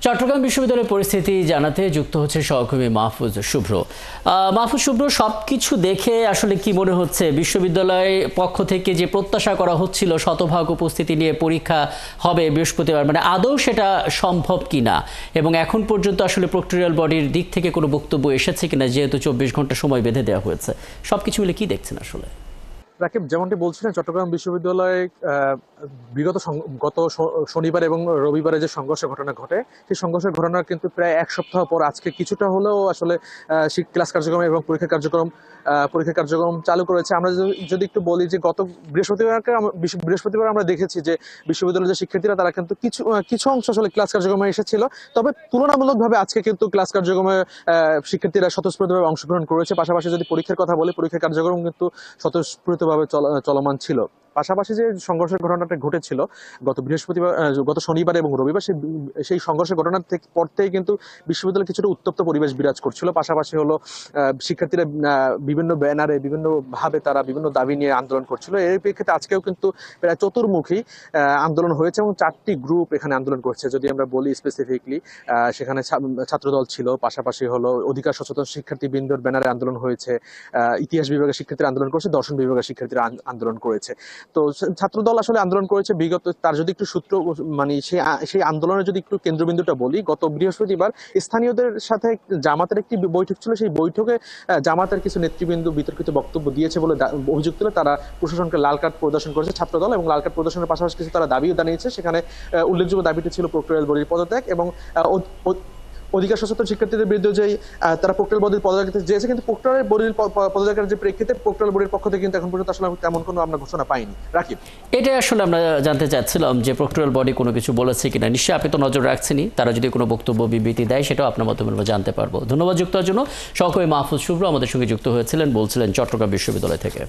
চট্টগ্রাম বিশ্ববিদ্যালয়ের পরিস্থিতি জানাতে যুক্ত হচ্ছে সহকর্মী মাহফুজ শুভ্র। মাহফুজ শুভ্র, সবকিছু দেখে আসলে কি মনে হচ্ছে বিশ্ববিদ্যালয় পক্ষ থেকে যে প্রত্যাশা করা হচ্ছিল শতভাগ উপস্থিতি নিয়ে পরীক্ষা হবে বৃহস্পতিবার, মানে আদৌ সেটা সম্ভব কিনা, এবং এখন পর্যন্ত আসলে প্রক্টোরিয়াল বডির দিক থেকে কোনো বক্তব্য এসেছে কিনা, যেহেতু 24 ঘন্টা সময় বেঁধে দেওয়া হয়েছে, সবকিছু মিলে কি দেখছেন আসলে? রাকিব, যেমনটি বলছিলেন, চট্টগ্রাম বিশ্ববিদ্যালয়ে গত শনিবার এবং রবিবারে যে সংঘর্ষের ঘটনা ঘটে, সেই সংঘর্ষের ঘটনার কিন্তু প্রায় এক সপ্তাহ পর আজকে কিছুটা হলেও আসলে ক্লাস কার্যক্রম এবং পরীক্ষা কার্যক্রম চালু করেছে। আমরা যদি একটু বলি যে গত বৃহস্পতিবার আমরা দেখেছি যে বিশ্ববিদ্যালয়ের যে শিক্ষার্থীরা তারা কিন্তু কিছু অংশ আসলে ক্লাস কার্যক্রমে এসেছিল, তবে তুলনামূলকভাবে আজকে কিন্তু ক্লাস কার্যক্রমে শিক্ষার্থীরা স্বতঃস্ফূর্তভাবে অংশগ্রহণ করেছে। পাশাপাশি যদি পরীক্ষার কথা বলি, পরীক্ষা কার্যক্রম কিন্তু স্বতঃস্ফূর্তভাবে চলমান ছিল। পাশাপাশি যে সংঘর্ষের ঘটনাটা ঘটেছিল গত শনিবার এবং রবিবার, সেই সংঘর্ষের ঘটনার পর থেকে কিন্তু বিশ্ববিদ্যালয়ে কিছুটা উত্তপ্ত পরিবেশ বিরাজ করছিল। পাশাপাশি হলো শিক্ষার্থীরা বিভিন্ন ব্যানারে বিভিন্ন ভাবে তারা বিভিন্ন দাবি নিয়ে আন্দোলন করছিল। এর প্রেক্ষিতে আজকেও কিন্তু প্রায় চতুর্মুখী আন্দোলন হয়েছে এবং 4টি গ্রুপ এখানে আন্দোলন করছে। যদি আমরা বলি স্পেসিফিকলি, সেখানে ছাত্রদল ছিল, পাশাপাশি হলো অধিকার সচেতন শিক্ষার্থীবৃন্দর ব্যানারে আন্দোলন হয়েছে, ইতিহাস বিভাগের শিক্ষার্থীরা আন্দোলন করেছে, দর্শন বিভাগের শিক্ষার্থীরা আন্দোলন করেছে। তো ছাত্রদল আসলে আন্দোলন করেছে বিগত, তার যদি একটু সূত্র মানে সেই আন্দোলনের যদি একটু কেন্দ্রবিন্দুটা বলি, গত বৃহস্পতিবার স্থানীয়দের সাথে জামাতের একটি বৈঠক ছিল। সেই বৈঠকে জামাতের কিছু নেতৃবৃন্দ বিতর্কিত বক্তব্য দিয়েছে বলে অভিযোগ তুলে তারা প্রশাসনকে লাল কার্ড প্রদর্শন করেছে ছাত্রদল, এবং লাল কার্ড প্রদর্শনের পাশাপাশি কিছু তারা দাবিও জানিয়েছে। সেখানে উল্লেখযোগ্য দাবিটি ছিল প্রক্টোরিয়াল বডির পদত্যাগ এবং অধিকার সচেতন শিক্ষার্থীদের বিরুদ্ধে যে তারা প্রক্টোরিয়াল বডির পদত্যাগ চেয়েছে, কিন্তু প্রক্টোরিয়াল বডির পদত্যাগের যে প্রেক্ষিতে প্রক্টোরিয়াল বডির পক্ষ থেকে কিন্তু এখন পর্যন্ত আসলে তেমন কোনো আমরা ঘোষণা পাইনি। রাকিব, এটাই আসলে আমরা জানতে চাচ্ছিলাম যে প্রক্টোরিয়াল বডি কোনো কিছু বলেছে কিনা। নিশ্চয়ই আপনি তো নজর রাখছেনই, তারা যদি কোনো বক্তব্য বিবৃতি দেয় সেটাও আপনার মাধ্যমে আমরা জানতে পারবো। ধন্যবাদ যুক্ত হওয়ার জন্য। সহকর্মী মাহফুজ শুভ্র আমাদের সঙ্গে যুক্ত হয়েছিলেন, বলছিলেন চট্টগ্রাম বিশ্ববিদ্যালয় থেকে।